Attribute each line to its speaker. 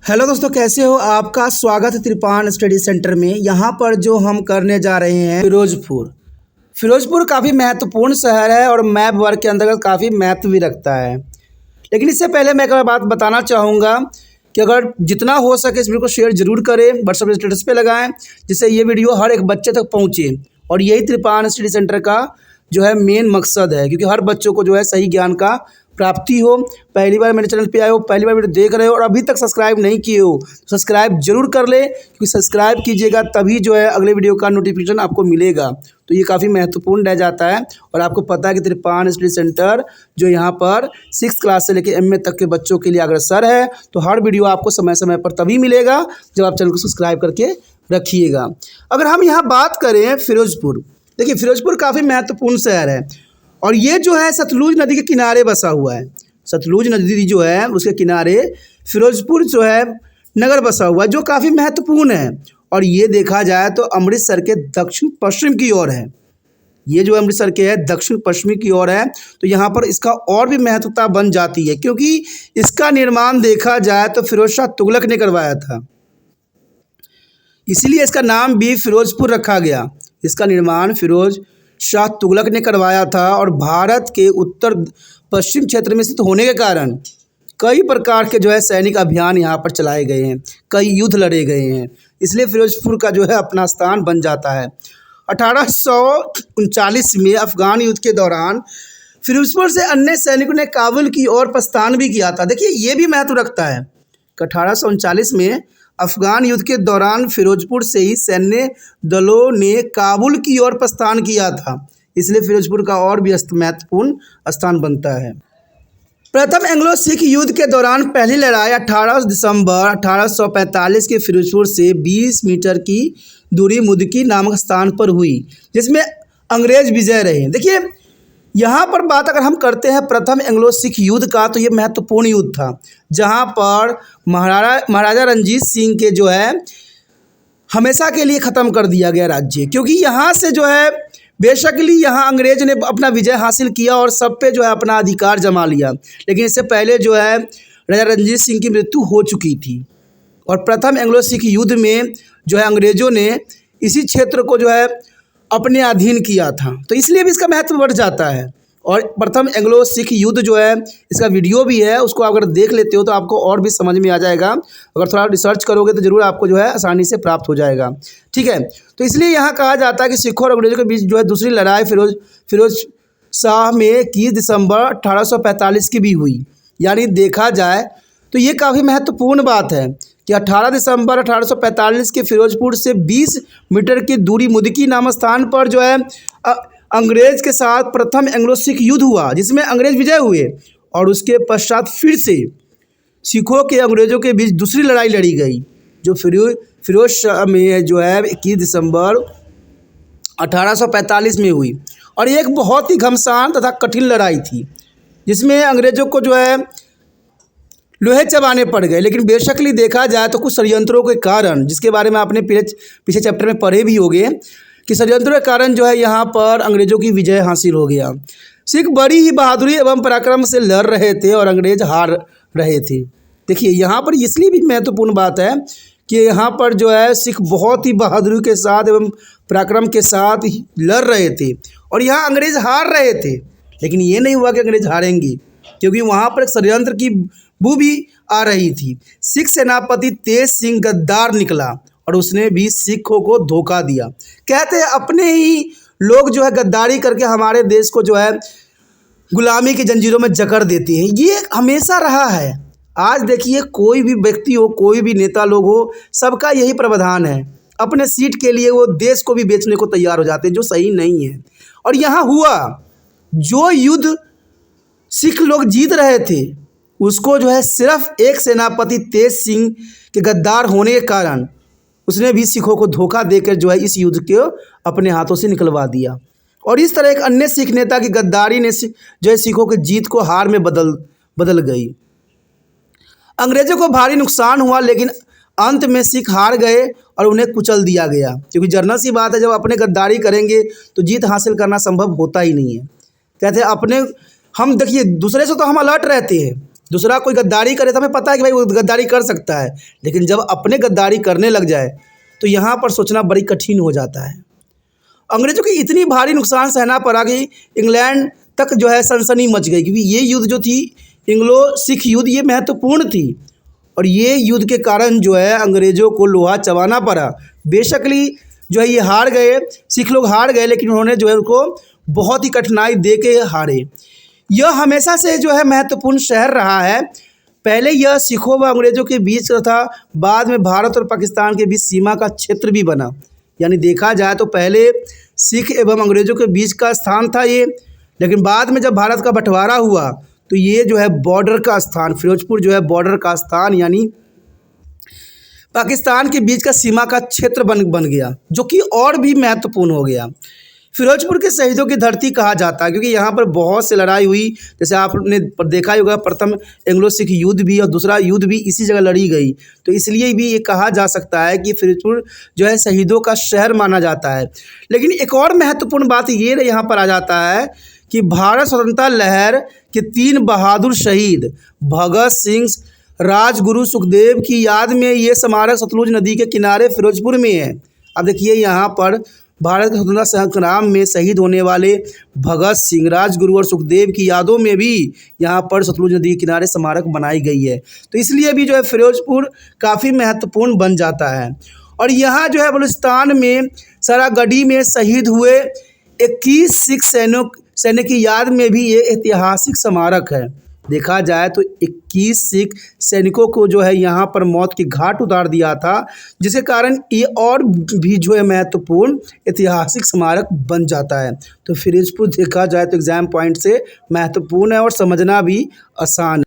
Speaker 1: Hello दोस्तों, कैसे हो? आपका स्वागत है त्रिपान स्टडी सेंटर में। यहाँ पर जो हम करने जा रहे हैं फिरोजपुर काफ़ी महत्वपूर्ण शहर है और मैप वर्क के अंतर्गत काफ़ी महत्व भी रखता है। लेकिन इससे पहले मैं एक बात बताना चाहूँगा कि अगर जितना हो सके इस वीडियो को शेयर जरूर करें, व्हाट्सएप स्टेटस पे लगाएं, जिससे ये वीडियो हर एक बच्चे तक पहुँचे। और यही त्रिपान स्टडी सेंटर का जो है मेन मकसद है, क्योंकि हर बच्चों को जो है सही ज्ञान का प्राप्ति हो। पहली बार मेरे चैनल पे आए हो, पहली बार वीडियो देख रहे हो और अभी तक सब्सक्राइब नहीं किए हो, सब्सक्राइब जरूर कर ले, क्योंकि सब्सक्राइब कीजिएगा तभी जो है अगले वीडियो का नोटिफिकेशन आपको मिलेगा। तो ये काफ़ी महत्वपूर्ण रह जाता है। और आपको पता है कि त्रिपान स्टडी सेंटर जो यहाँ पर 6th क्लास से लेकर MA तक के बच्चों के लिए अग्रसर है। तो हर वीडियो आपको समय समय पर तभी मिलेगा जब आप चैनल को सब्सक्राइब करके रखिएगा। अगर हम यहाँ बात करें फिरोजपुर, देखिए फिरोजपुर काफ़ी महत्वपूर्ण शहर है और ये जो है सतलुज नदी के किनारे बसा हुआ है। सतलुज नदी जो है उसके किनारे फिरोजपुर जो है नगर बसा हुआ है, जो काफ़ी महत्वपूर्ण है। और ये देखा जाए तो अमृतसर के दक्षिण पश्चिम की ओर है। ये जो अमृतसर के है दक्षिण पश्चिमी की ओर है। तो यहाँ पर इसका और भी महत्वता बन जाती है, क्योंकि इसका निर्माण देखा जाए तो फिरोज शाह तुगलक ने करवाया था, इसीलिए इसका नाम भी फिरोजपुर रखा गया। इसका निर्माण फिरोज शाह तुगलक ने करवाया था और भारत के उत्तर पश्चिम क्षेत्र में स्थित होने के कारण कई प्रकार के जो है सैनिक अभियान यहाँ पर चलाए गए हैं, कई युद्ध लड़े गए हैं, इसलिए फिरोजपुर का जो है अपना स्थान बन जाता है। 1839 में अफगान युद्ध के दौरान फिरोजपुर से अन्य सैनिकों ने काबुल की ओर प्रस्थान भी किया था। देखिए ये भी महत्व रखता है कि 1839 में अफगान युद्ध के दौरान फिरोजपुर से ही सैन्य दलों ने काबुल की ओर प्रस्थान किया था, इसलिए फिरोजपुर का और भी महत्वपूर्ण स्थान बनता है। प्रथम एंग्लो सिख युद्ध के दौरान पहली लड़ाई 18 दिसंबर 1845 के फिरोजपुर से 20 मीटर की दूरी मुदकी नामक स्थान पर हुई, जिसमें अंग्रेज विजय रहे। देखिए यहाँ पर बात अगर हम करते हैं प्रथम एंग्लो सिख युद्ध का, तो ये महत्वपूर्ण युद्ध था, जहाँ पर महाराजा रणजीत सिंह के जो है हमेशा के लिए ख़त्म कर दिया गया राज्य, क्योंकि यहाँ से जो है बेशकली यहाँ अंग्रेज ने अपना विजय हासिल किया और सब पे जो है अपना अधिकार जमा लिया। लेकिन इससे पहले जो है राजा रणजीत सिंह की मृत्यु हो चुकी थी और प्रथम एंग्लो सिख युद्ध में जो है अंग्रेज़ों ने इसी क्षेत्र को जो है अपने अधीन किया था, तो इसलिए भी इसका महत्व बढ़ जाता है। और प्रथम एंग्लो सिख युद्ध जो है इसका वीडियो भी है, उसको अगर देख लेते हो तो आपको और भी समझ में आ जाएगा। अगर थोड़ा रिसर्च करोगे तो ज़रूर आपको जो है आसानी से प्राप्त हो जाएगा, ठीक है। तो इसलिए यहाँ कहा जाता है कि सिखों और अंग्रेजों के बीच जो है दूसरी लड़ाई फिरोज शाह में 21 दिसंबर 1845 की भी हुई। यानी देखा जाए तो ये काफ़ी महत्वपूर्ण बात है कि 18 दिसंबर 1845 के फिरोजपुर से 20 मीटर की दूरी मुदकी नामक स्थान पर जो है अंग्रेज के साथ प्रथम एंग्लो सिख युद्ध हुआ, जिसमें अंग्रेज विजय हुए। और उसके पश्चात फिर से सिखों के अंग्रेज़ों के बीच दूसरी लड़ाई लड़ी गई, जो फिरोज शाह में जो है 21 दिसंबर 1845 में हुई। और ये एक बहुत ही घमसान तथा कठिन लड़ाई थी, जिसमें अंग्रेज़ों को जो है लोहे चबाने पड़ गए। लेकिन बेशकली देखा जाए तो कुछ षड्यंत्रों के कारण, जिसके बारे में आपने पीछे चैप्टर में पढ़े भी होंगे, कि षड्यंत्रों के कारण जो है यहाँ पर अंग्रेज़ों की विजय हासिल हो गया। सिख बड़ी ही बहादुरी एवं पराक्रम से लड़ रहे थे और अंग्रेज हार रहे थे। देखिए यहाँ पर इसलिए भी महत्वपूर्ण बात है कि यहाँ पर जो है सिख बहुत ही बहादुरी के साथ एवं पराक्रम के साथ लड़ रहे थे और यहाँ अंग्रेज हार रहे थे। लेकिन ये नहीं हुआ कि अंग्रेज हारेंगे, क्योंकि वहाँ पर एक षड्यंत्र की बू भी आ रही थी। सिख सेनापति तेज सिंह गद्दार निकला और उसने भी सिखों को धोखा दिया। कहते हैं अपने ही लोग जो है गद्दारी करके हमारे देश को जो है गुलामी की जंजीरों में जकड़ देते हैं। ये हमेशा रहा है। आज देखिए कोई भी व्यक्ति हो, कोई भी नेता लोग हो, सबका यही प्रावधान है, अपने सीट के लिए वो देश को भी बेचने को तैयार हो जाते हैं, जो सही नहीं है। और यहाँ हुआ जो युद्ध सिख लोग जीत रहे थे, उसको जो है सिर्फ एक सेनापति तेज सिंह के गद्दार होने के कारण उसने भी सिखों को धोखा देकर जो है इस युद्ध को अपने हाथों से निकलवा दिया। और इस तरह एक अन्य सिख नेता की गद्दारी ने जो है सिखों की जीत को हार में बदल गई। अंग्रेजों को भारी नुकसान हुआ, लेकिन अंत में सिख हार गए और उन्हें कुचल दिया गया, क्योंकि जर्नल सी बात है, जब अपने गद्दारी करेंगे तो जीत हासिल करना संभव होता ही नहीं है। कहते हैं अपने हम देखिए दूसरे से तो हम अलर्ट रहते हैं, दूसरा कोई गद्दारी करे तो हमें पता है कि भाई वो गद्दारी कर सकता है, लेकिन जब अपने गद्दारी करने लग जाए तो यहाँ पर सोचना बड़ी कठिन हो जाता है। अंग्रेज़ों की इतनी भारी नुकसान सहना पड़ा कि इंग्लैंड तक जो है सनसनी मच गई, क्योंकि ये युद्ध जो थी एंग्लो सिख युद्ध ये महत्वपूर्ण थी और ये युद्ध के कारण जो है अंग्रेज़ों को लोहा चबाना पड़ा। बेशकली जो है ये हार गए, सिख लोग हार गए, लेकिन उन्होंने जो है उनको बहुत ही कठिनाई दे के हारे। यह हमेशा से जो है महत्वपूर्ण शहर रहा है। पहले यह सिखों व अंग्रेज़ों के बीच का था, बाद में भारत और पाकिस्तान के बीच सीमा का क्षेत्र भी बना। यानी देखा जाए तो पहले सिख एवं अंग्रेज़ों के बीच का स्थान था ये, लेकिन बाद में जब भारत का बंटवारा हुआ तो ये जो है बॉर्डर का स्थान, फिरोजपुर जो है बॉर्डर का स्थान यानी पाकिस्तान के बीच का सीमा का क्षेत्र बन गया, जो कि और भी महत्वपूर्ण हो गया। फिरोजपुर के शहीदों की धरती कहा जाता है क्योंकि यहाँ पर बहुत सी लड़ाई हुई। जैसे आपने देखा ही होगा, प्रथम एंग्लो सिख युद्ध भी और दूसरा युद्ध भी इसी जगह लड़ी गई, तो इसलिए भी ये कहा जा सकता है कि फिरोजपुर जो है शहीदों का शहर माना जाता है। लेकिन एक और महत्वपूर्ण बात ये यहाँ पर आ जाता है कि भारत स्वतंत्रता लहर के 3 बहादुर शहीद भगत सिंह, राजगुरु सुखदेव की याद में ये स्मारक सतलुज नदी के किनारे फिरोजपुर में है। अब देखिए यहाँ पर भारत के स्वतंत्रता संग्राम में शहीद होने वाले भगत सिंह, राजगुरु और सुखदेव की यादों में भी यहाँ पर सतलुज नदी के किनारे स्मारक बनाई गई है, तो इसलिए भी जो है फिरोजपुर काफ़ी महत्वपूर्ण बन जाता है। और यहाँ जो है बलूचिस्तान में सरागढ़ी में शहीद हुए 21 सिख सैनिक की याद में भी ये ऐतिहासिक स्मारक है। देखा जाए तो 21 सिख सैनिकों को जो है यहाँ पर मौत की घाट उतार दिया था, जिसके कारण ये और भी जो है महत्वपूर्ण ऐतिहासिक स्मारक बन जाता है। तो फिरोजपुर देखा जाए तो एग्ज़ाम पॉइंट से महत्वपूर्ण है और समझना भी आसान है।